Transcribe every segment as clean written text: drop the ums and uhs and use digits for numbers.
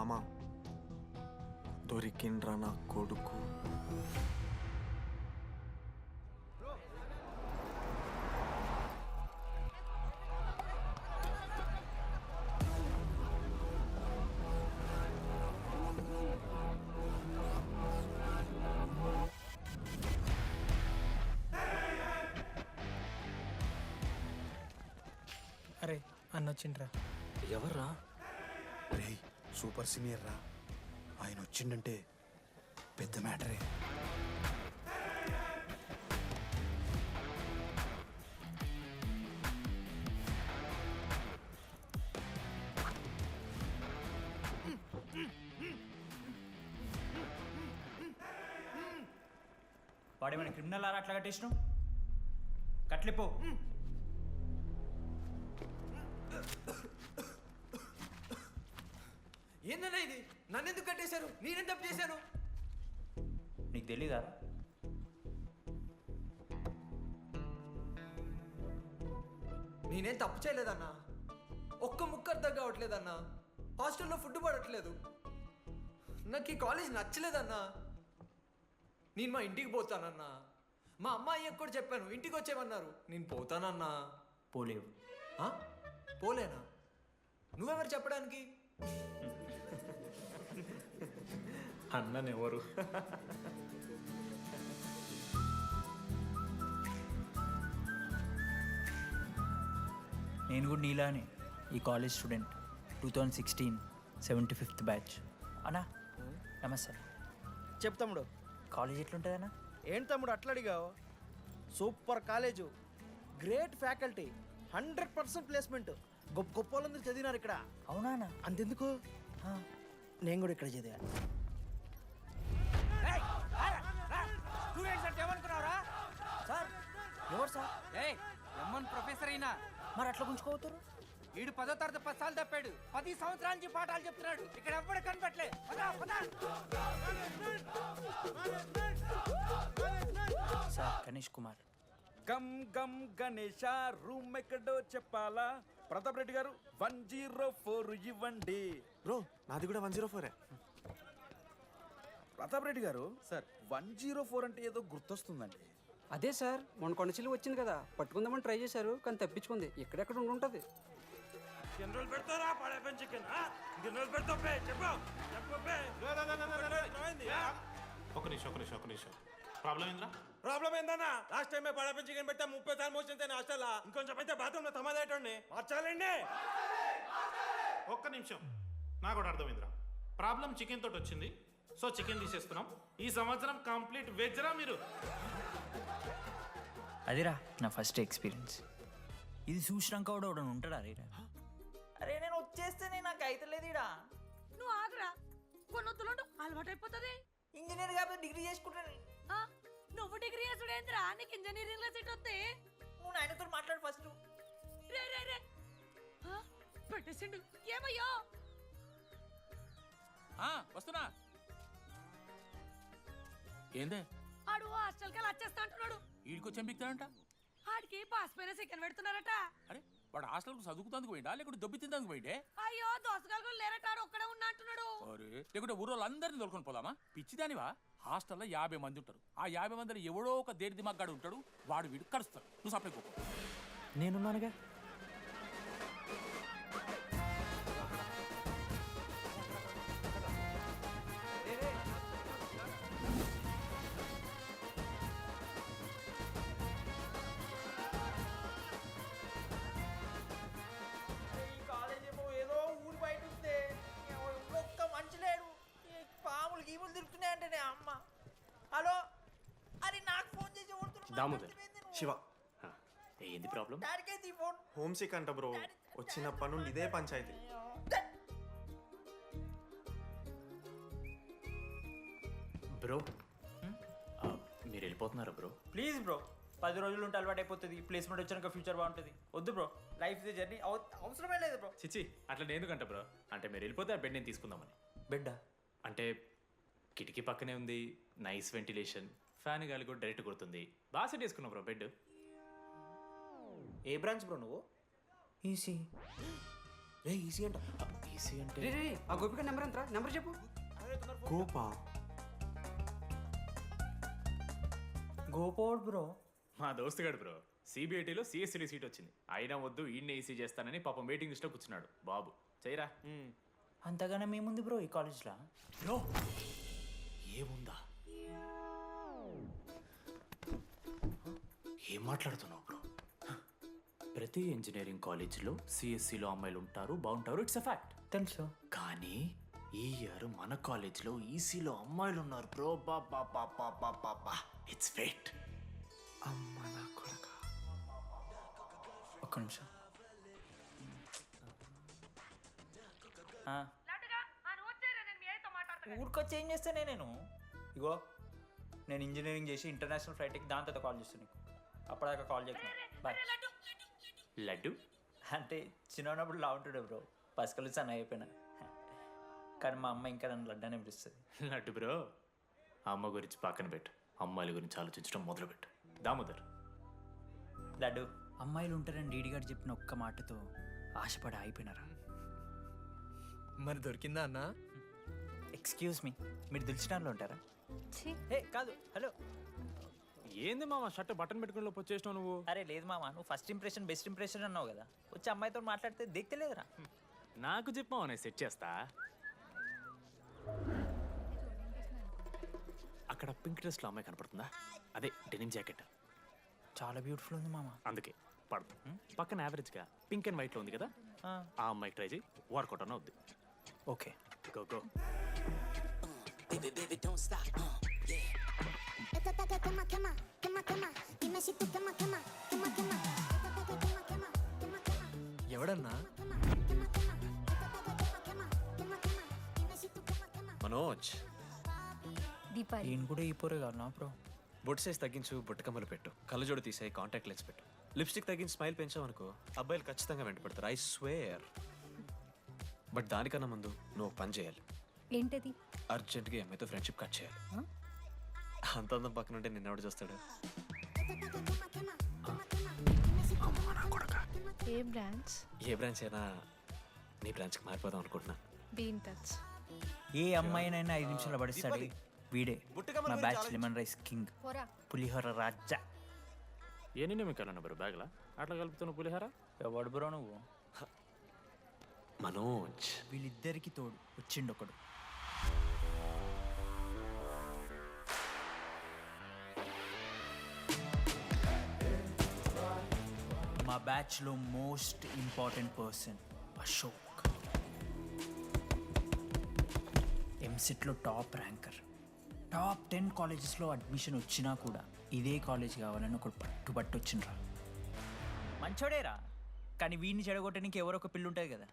మామ దొరికిండ్రా నా కొడుకు. అరే అన్న వచ్చిండ్రా. ఎవర్రా? రే సూపర్ సీనియర్ రా, ఆయన వచ్చిండంటే పెద్ద మ్యాటరే. వాడేమైనా క్రిమినల్ ఆరా అట్లా కట్టేసినావు? కట్లిపో. ఏందన్నా ఇది? నన్నెందుకు కట్టేశారు? నేనేం తప్పు చేశాను? నీకు తెలీదా? నేనేం తప్పు చేయలేదన్నా. ఒక్క ముక్క అర్థం కావట్లేదన్నా. హాస్టల్లో ఫుడ్ పడట్లేదు. నాకు ఈ కాలేజ్ నచ్చలేదన్నా. నేను మా ఇంటికి పోతానన్నా. మా అమ్మాయి కూడా చెప్పాను, ఇంటికి వచ్చేమన్నారు. నేను పోతానన్నా. పోలేవు. పోలేనా? నువ్వెవరు చెప్పడానికి? అన్ననెవరు? నేను కూడా నీలానే ఈ కాలేజ్ స్టూడెంట్, 2016 75th బ్యాచ్. అన్నా నమస్తే. చెప్పు తమ్ముడు. కాలేజ్ ఎట్లుంటుందన్నా? ఏంటి తమ్ముడు అట్లా అడిగావు? Super college, great faculty, 100% placement. గొప్ప గొప్ప వాళ్ళందరూ చదివినారు ఇక్కడ. అవునా అన్న? అంతెందుకు, నేను కూడా ఇక్కడ చదివా. సార్ ఎవరు సార్? ఎమ్మన్ ప్రొఫెసర్ అయినా మరి అట్లా గుంజుకోవతారు? వీడు 10వ తరగతి 10 సార్లు తప్పాడు. 10 సంవత్సరాల నుంచి పాఠాలు చెప్తున్నాడు. ఇక్కడ ఎవ్వడు కనపట్లే. సార్ గణేష్ కుమార్. గమ్ గమ్ గణేష రూమ్ ఎక్కడో చెప్పాలా? ప్రతాప్ రెడ్డి గారు 104 ఇవ్వండి. బ్రో నాది కూడా 104. ప్రతాప్ రెడ్డి గారు సార్ 104 అంటే ఏదో గుర్తొస్తుందండి. అదే సార్, మన కొండచిల్లి వచ్చింది కదా, పట్టుకుందామని ట్రై చేశారు కానీ తప్పించుకుంది. ఎక్కడెక్కడ ఉండుంటది. ఒక నిమిషం ప్రాబ్లం ఏంద్రా? ప్రాబ్లం ఏందన్నా? లాస్ట్ టైం పడపం చికెన్ పెట్టా 30 సార్లు మోషన్ హాస్టల్లా. ఇంకొంచెం అయితే బాత్రూమ్ లో తమాదేటండి మార్చాలండి. ఒక్క నిమిషం, నాకు కూడా అర్థమైందిరా. ప్రాబ్లం చికెన్ తోటి వచ్చింది, సో చికెన్ తీసేస్తున్నాం. ఈ సంవత్సరం కంప్లీట్ వెజ్ రా మీరు. అదిరా నా ఫస్ట్ ఎక్స్పీరియన్స్. ఇది చూసినాక కూడా ఒకడు ఉంటాడా రే? అరే నేను వచ్చేస్తేనే నాకు అయితే లేదు ఇడా. నువ్వు ఆగరా, కొన్నొత్తులు అలవాటు అయిపోతుంది. ఇంజనీర్ కాబట్టి డిగ్రీ చేసుకుంటాను. నువ్వు డిగ్రీ చేసుడేంద్రా, నీకు ఇంజనీరింగ్ లో సీట్ వస్తే. నువ్వు నాయనతో మాట్లాడు ఫస్ట్. రే రే రే పెట్టేసిండు. ఏమయ్యో వస్తున్నా. ఏందే ఆడు హాస్టల్ కి వచ్చేస్తా అంటున్నాడు. వీడికొచ్చి ఎంపిక్తాడంట. ఆడికి పాస్ పైన చికెన్ పెడుతున్నారట. అరే వాడు హాస్టల్కు చదువుకుతానికి పోయిండా లేకుంటే దొబ్బి తిందానికి పోయిండే? అయ్యో దోసగాలు లేరట, ఆడు ఒక్కడే ఉన్నా అంటున్నాడు. అరే లేకుంటే ఊరోళ్ళందరినీ దొరుకుని పోదామా? పిచ్చిదానివా? హాస్టల్లో 50 మంది ఉంటారు. ఆ 50 మందిలో ఎవడో ఒక దేడి దిమాగ్గాడు ఉంటాడు. వాడు వీడు కలుస్తాడు. నువ్వు సప్లై కోకు. నేనున్నానుగా. గీములు తిరుగుతున్నాయంటే అమ్మ. హలో, అరే నాకు ఫోన్ చేసి దామోదర్ శివ, ఏంది ప్రాబ్లం? డాడీకైతే ఈ ఫోన్. హోమ్ సిక్ అంట బ్రో. వచ్చినప్పటి నుండి ఇదే పంచాయతీ. బ్రో మీరు వెళ్ళిపోతున్నారా బ్రో? ప్లీజ్ బ్రో, 10 రోజులు ఉంటే అలవాటు అయిపోతుంది. ప్లేస్మెంట్ వచ్చాక ఫ్యూచర్ బాగుంటుంది. వద్దు బ్రో, లైఫ్ ది జర్నీ, అవసరమే లేదు బ్రో. చిచ్చి అట్లా నేను ఎందుకంట బ్రో? అంటే మీరు వెళ్ళిపోతే ఆ బెడ్ నేను తీసుకుందామని. బెడ్డా? అంటే కిటికీ పక్కనే ఉంది, నైస్ వెంటిలేషన్, ఫ్యాన్ గాలి కూడా డైరెక్ట్ కొడుతుంది. బాగా సెట్ చేసుకున్నావు బ్రో బెడ్. ఏ బ్రాంచ్ బ్రో నువ్వు? ఈసీ. రే ఈసీ అంట ఈసీ అంటే రే ఆ గోపిక నెంబర్ ఎంత నెంబర్ చెప్పు. కోపా గోపోడ్ బ్రో. మా దోస్తుగాడు బ్రో సిబిఐటీలో సిఎస్సీ సీట్ వచ్చింది. అయినా వద్దు ఈయన్నే ఈసీ చేస్తానని పాపం వెయిటింగ్ లిస్ట్లో కూర్చున్నాడు. బాబు చేయరా. అంతగానే మేముంది బ్రో ఈ కాలేజ్లో. బ్రో ఏముందా? ఏం మాట్లాడుతున్నావు బ్రో? ప్రతి ఇంజనీరింగ్ కాలేజీలో సిఎస్సిలో అమ్మాయిలు ఉంటారు, బాగుంటారు, ఇట్స్ అ ఫ్యాక్ట్. తెలుసు. కానీ ఈ ఇయర్ మన కాలేజీలో ఈసీలో అమ్మాయిలు ఉన్నారు బ్రో. Baba it's fate. అమ్మ నా కొడక. ఒక్క నిమిషం. ఊరికొచ్చి ఏం చేస్తానే నేను? ఇగో నేను ఇంజనీరింగ్ చేసి ఇంటర్నేషనల్ ఫ్లైట్కి దాని తర్వాత కాల్ చేస్తాను నీకు. అప్పటిదాకా కాల్ చేయకుండా బాయ్. లడ్డు అంటే చిన్నప్పుడు లా ఉంటుండే బ్రో, పసుకలు సన్న అయిపోయినా. కానీ మా అమ్మ ఇంకా నన్ను లడ్డు అని పిలుస్తుంది. లడ్డు బ్రో అమ్మ గురించి పక్కన పెట్టు, అమ్మాయిల గురించి ఆలోచించడం మొదలుపెట్టు. దామోదర్ లడ్డు, అమ్మాయిలు ఉంటారని డీడీ గారు చెప్పిన ఒక్క మాటతో ఆశపడి అయిపోయినారా? మరి దొరికిందా అన్న? ఎక్స్క్యూజ్ మీ, మీరు దిల్చినార్లో ఉంటారా? ఏ కాదు, హలో. ఏంది మామ షర్ట్ బటన్ పెట్టుకుని లోపు వచ్చేసినావు నువ్వు? అరే లేదు మామ, నువ్వు ఫస్ట్ ఇంప్రెషన్ బెస్ట్ ఇంప్రెషన్ అన్నావు కదా, వచ్చి అమ్మాయితో మాట్లాడితే దిక్కలేదురా. నాకు చెప్పావు నేను సెట్ చేస్తా. అక్కడ పింక్ డ్రెస్లో అమ్మాయి కనపడుతుందా? అదే డెనిమ్ జాకెట్. చాలా బ్యూటిఫుల్ ఉంది మామ. అందుకే పడదు. పక్కన యావరేజ్గా పింక్ అండ్ వైట్లో ఉంది కదా, ఆ అమ్మాయి ట్రై చేయి, వర్కౌట్ అన్న వద్దు. Okay go go. ఎవడన్నా? మనోజ్, నేను కూడా ఈ పోరే కాదు నా బ్రో. బొట్టు సైజ్ తగ్గించు, బొట్టు కమ్మలు పెట్టు, కళ్ళజోడు తీసేయి, కాంటాక్ట్ లెన్స్ పెట్టు, లిప్స్టిక్ తగ్గించి స్మైల్ పెంచావనుకో అబ్బాయిలు ఖచ్చితంగా వెంటపడతారు. I swear. బట్ దానికన్నా ముందు నువ్వు ఒక పని చేయాలి. ఏంటది? అర్జెంట్గా ఈ అమ్మాయితో ఫ్రెండ్షిప్ కట్ చేయాలి. అంత అందం పక్కన ఉంటే నిన్నెవడు చూస్తాడు? ఏ బ్రాంచ్? ఏ బ్రాంచ్ అయినా నీ బ్రాంచ్కి మారిపోదాం అనుకుంటున్నా. Be in touch. ఏ అమ్మాయినైనా 5 నిమిషాలు పడిస్తాడు వీడే. మా బ్యాచ్ లెమన్ రైస్ కింగ్, పోరా. పులిహోర రాజా. ఏ నిన్న మీకు వెళ్ళను బ్రో బ్యాగ్లా అట్లా కలుపుతున్న పులిహార? ఎవడు బ్రో నువ్వు? మనోజ్, వీళ్ళిద్దరికి తోడు వచ్చిండు ఒకడు. మా బ్యాచ్లో మోస్ట్ ఇంపార్టెంట్ పర్సన్ అశోక్. ఎంసెట్లో టాప్ ర్యాంకర్. టాప్ 10 కాలేజెస్లో అడ్మిషన్ వచ్చినా కూడా ఇదే కాలేజ్ కావాలని ఒకడు పట్టుబట్టి వచ్చిండ్రా. మంచోడేరా, కానీ వీడిని చెడగొట్టడానికి ఎవరో ఒక పిల్లు ఉంటుంది కదా.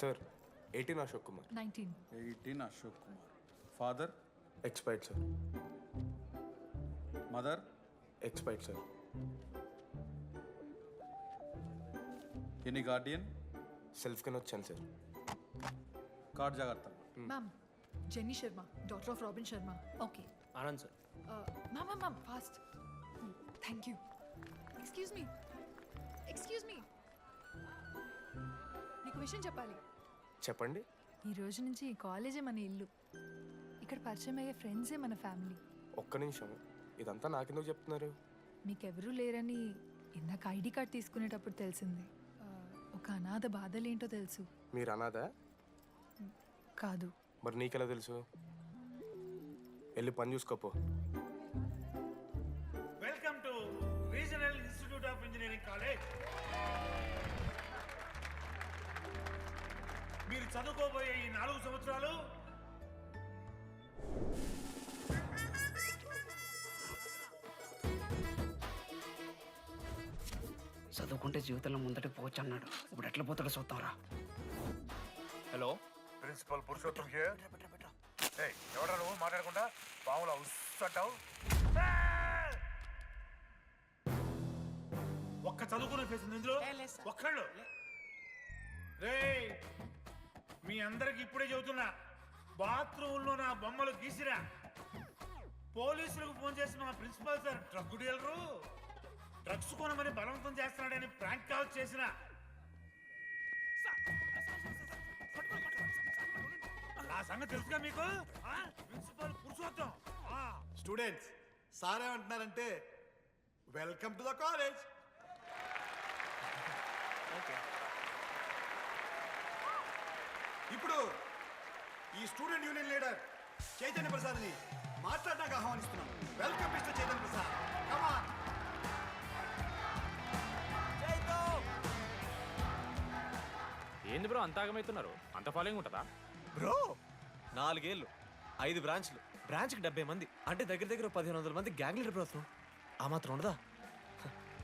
Sir 18 Ashok Kumar. 19. Ashok Kumar. Father? Expired sir. Mother? Expired sir. Any Guardian? Self కింద వచ్చాను సార్. కార్డ్ జాగ్రత్త. Ma'am, Jenny Sharma, daughter of Robin Sharma. Okay. Anand sir. Ma'am, fast. Thank you. Excuse me. నీకు విషయం చెప్పాలి. చెప్పండి. ఈ రోజు నుంచి ఈ కాలేజే మన ఇల్లు. ఇక్కడ పరిచయం అయ్యే ఫ్రెండ్సే మన ఫ్యామిలీ. ఒక్క నిమిషం, ఇదంతా నాకెందుకు చెప్తున్నారు? మీకెవరూ లేరని ఇందాక ఐడి కార్డ్ తీసుకునేటప్పుడు తెలిసింది. ఒక అనాథ బాధలేంటో తెలుసు. మీరు అనాదా? కాదు. మరి నీకెలా తెలుసు? వెళ్ళి పని చూసుకోపో. Welcome to regional institute of engineering college. మీరు చదువుకోబోయే ఈ 4 సంవత్సరాలు చదువుకుంటే జీవితంలో ముందటికి పోవచ్చు అన్నాడు. ఇప్పుడు ఎట్లా పోతాడో చూద్దాంరా. Hello, principal Purushottam here. ఏయ్, ఎవడ్రా నువ్వు మాట్లాడకుండా పాములా ఉస్సంటావు? ఒక్క చదువుకునే ఫేస్ ఉంది ఇందులో. ఒక్కళ్ళు. రేయ్, మీ అందరికి ఇప్పుడే చెబుతున్నా, బాత్రూంలో నా బొమ్మలు గీసిరా. పోలీసులకు ఫోన్ చేసి మా principal sir drug dealer drugs కొనమని బలవంతం చేస్తున్నాడని ప్రాంక్ కాల్ చేసిన. ఆ సంగతి తెలుసుగా మీకు? ప్రిన్సిపల్ పురుషోత్తం. స్టూడెంట్స్, సార్ ఏమంటున్నారంటే వెల్కమ్ టు ద కాలేజ్. ఇప్పుడు ఈ స్టూడెంట్ యూనియన్ లీడర్ చైతన్య ప్రసాద్ని మాట్లాడడానికి ఆహ్వానిస్తున్నాం. Welcome mister Chaitanya Prasad. Come on. ఏంది బ్రో అంత ఆగమవుతున్నారు? అంత ఫాలోయింగ్ ఉంటుందా? బ్రో 4 ఏళ్ళు 5 బ్రాంచ్లు, బ్రాంచ్కి 70 మంది, అంటే దగ్గర దగ్గర 1500 మంది గ్యాంగ్ లీడర్ బ్రో. అసలు ఆ మాత్రం ఉండదా?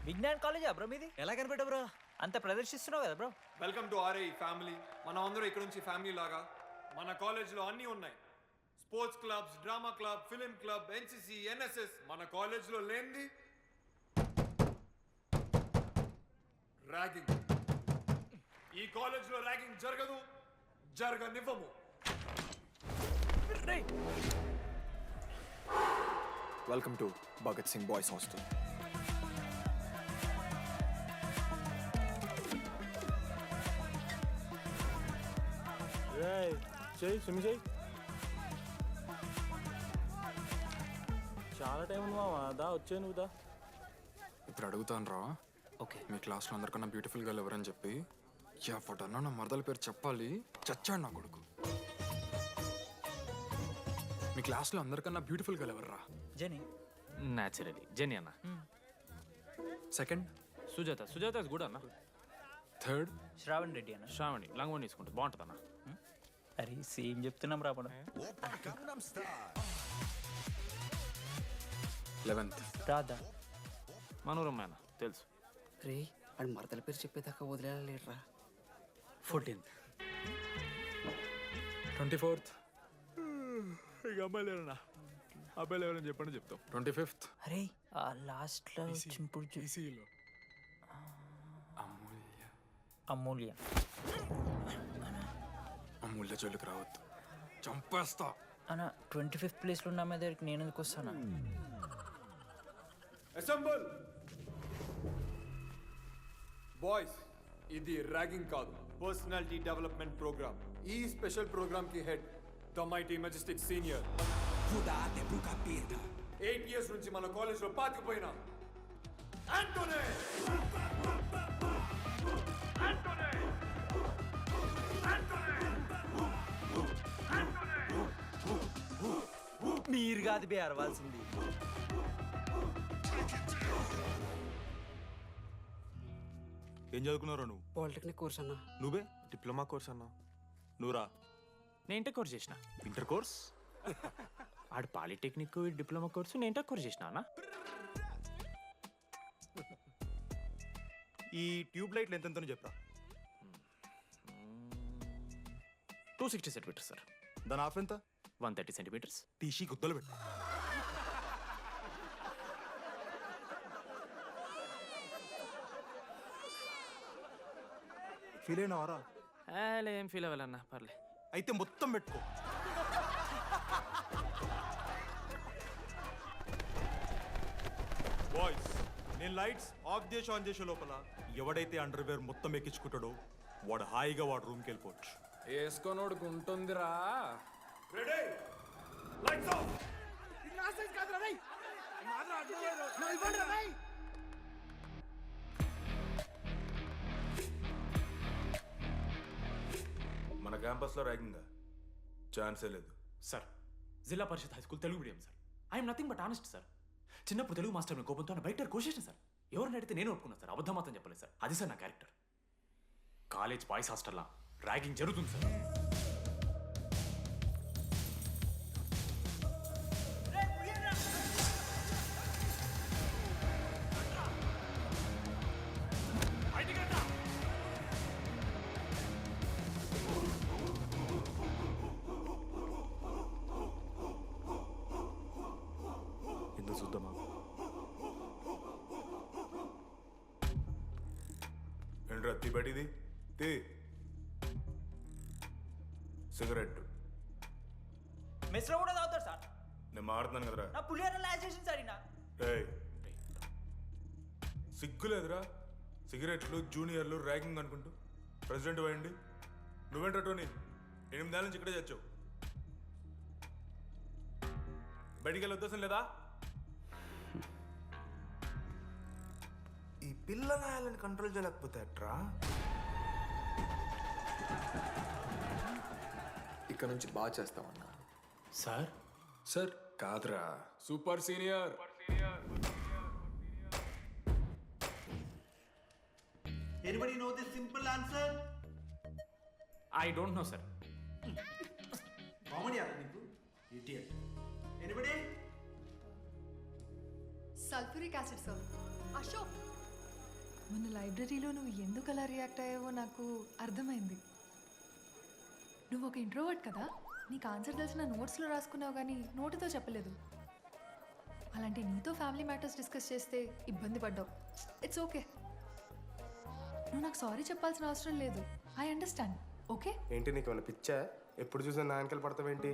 విజ్ఞాన్ కాలేజా బ్రో మీది? ఎలా కనిపెట్టా బ్రో? అంత ప్రదర్శిస్తున్నావు కదా bro. Welcome to RI family. మనం అందరూ ఇక్కడ నుంచి ఫ్యామిలీ లాగా. మన కాలేజ్లో అన్నీ ఉన్నాయి. Sports clubs, drama club, film club, NCC, NSS. మన కాలేజ్లో లేనిది ర్యాగింగ్. ఈ కాలేజ్లో ర్యాగింగ్ జరగదు, జరగనివ్వము. Welcome to Bhagat Singh boys hostel. చెయ్యి స్విమ్ చెయ్యి. చాలా టైం ఉంది మావా. దా వచ్చే నువ్వు దా. ఇప్పుడు అడుగుతాను రా. ఓకే. మీ క్లాస్లో అందరికన్నా బ్యూటిఫుల్ గర్ల్ ఎవరని చెప్పి ఎవడన్నా నా మరదల పేరు చెప్పాలి. చచ్చాడు నా కొడుకు. మీ క్లాస్లో అందరికన్నా బ్యూటిఫుల్ గర్ల్ ఎవర్రా? జని. న్యాచురలీ జెనీ అన్న. Second Sujatha. Sujatha is good అన్న. థర్డ్ శ్రావణ్ రెడ్డి అన్న. శ్రావణి లంగోని తీసుకుంటుంది, బాగుంటుంది అన్న. అరే సేమ్ చెప్తున్నాం రాపడం. 11th రాధా. మనోరమ్మ అన్న తెలుసు. రే అని మరదల పేరు చెప్పేదాకా వదిలేరా. 14th. 24th ఇక అమ్మాయిలు ఎవరన్నా, అబ్బాయిలు ఎవరని చెప్పండి చెప్తాం. 25th అరే ఆ లాస్ట్లో చింపుడు అమూల్య. అమూల్య. అమూల్య జోలికి రావద్దు, చంపేస్తా. అన్న 25th ప్లేస్లో ఉన్న అమ్మాయి దగ్గరికి నేను ఎందుకు వస్తానా? Assemble boys. ఇది ర్యాగింగ్ కాదు, పర్సనాలిటీ డెవలప్మెంట్ ప్రోగ్రామ్. ఈ స్పెషల్ ప్రోగ్రామ్ కి head the mighty Majestic senior. 8 years నుంచి మన కాలేజ్ లో పాతిపోయినా ఆంటోనీ. మీరు కాదు బే అరవాల్సింది. ఏం చదువుకున్నారా నువ్వు? పాలిటెక్నిక్ కోర్స్ అన్న. నువ్వే డిప్లొమా కోర్స్ అన్నా. నువ్వురా? నేను ఇంటర్ కోర్స్ చేసిన. Inter course? ఆడు పాలిటెక్నిక్ డిప్లొమా కోర్సు, నేను ఇంటర్ కోర్స్ చేసిన అన్న. ఈ ట్యూబ్ లైట్లు ఎంతెంతనో చెప్పరా. 260 సెంటీమీటర్స్ సార్. దాని ఆఫ్ ఎంత? 130 సెంటీమీటర్స్. తీసి గుద్దలు పెట్టు. ఫీల్ అయినావారా? ఏం ఫీల్ అవ్వాలన్నా, పర్లే. అయితే మొత్తం పెట్టుకో. బాయ్స్, నేను లైట్స్ ఆఫ్ చేసి ఆన్ చేసే లోపల ఎవడైతే అండర్వేర్ మొత్తం ఎక్కించుకుంటాడో వాడు హాయిగా వాడు రూమ్కి వెళ్ళిపోవచ్చు. వేసుకోనోడుకు ఉంటుందిరా. Ready, lights off. మన క్యాంపస్లో ర్యాగింగ్ ఛాన్సే లేదు sir. Zilla parishad high school Telugu medium sir. I'm nothing but honest sir. చిన్నప్పుడు తెలుగు మాస్టర్ మీద కోపంతో బయట కోసేసిన సార్. ఎవరిని అడిగితే నేను ఒప్పుకున్నాను సార్. అబద్ధం మాత్రం చెప్పలేదు సార్. అది సార్ నా క్యారెక్టర్. కాలేజ్ బాయ్స్ హాస్టల్లా ర్యాగింగ్ జరుగుతుంది సార్. ఎందుకు చూద్దామా? ఏంట్రా తీ బయటిది తీ. సిగరెట్ మెస్లో కూడా తాగుతారు సార్. నేను మాడుతున్నాను కదరా. నా పులిహోర లాస్ట్ చేసింది సార్ ఈయన. ఏయ్ సిగ్గులేదురా, సిగరెట్లు జూనియర్లు ర్యాగింగ్ అనుకుంటూ ప్రెసిడెంట్ అయ్యండి. నువ్వేంట్రా టోనీ, 8 నెలల నుంచి ఇక్కడే చచ్చావు. బయటికి వెళ్ళే ఉద్దేశం లేదా? ఈ పిల్లగాయలను కంట్రోల్ చేయలేకపోతే అట్రా. ఇక్కడ నుంచి బాగా చేస్తామన్నా. సార్ సార్ కాదురా, super senior. Anybody know the simple answer? I don't know sir. Comedy ఆరా నీకు, idiot. Anybody? Sulphuric acid sir. Ashok, మొన్న లైబ్రరీలో నువ్వు ఎందుకు అలా రియాక్ట్ అయ్యావో నాకు అర్థమైంది. నువ్వు ఒక ఇంట్రోవర్ట్ కదా, నీకు ఆన్సర్ తెలిసిన నోట్స్లో రాసుకున్నావు కానీ నోటితో చెప్పలేదు. అలాంటి నీతో ఫ్యామిలీ మ్యాటర్స్ డిస్కస్ చేస్తే ఇబ్బంది పడ్డావు. ఇట్స్ ఓకే, నువ్వు నాకు సారీ చెప్పాల్సిన అవసరం లేదు. I understand. ఓకే ఏంటి నీకు ఏమైనా పిచ్చా? ఎప్పుడు చూసినా నా వెనకాల పడతావేంటి?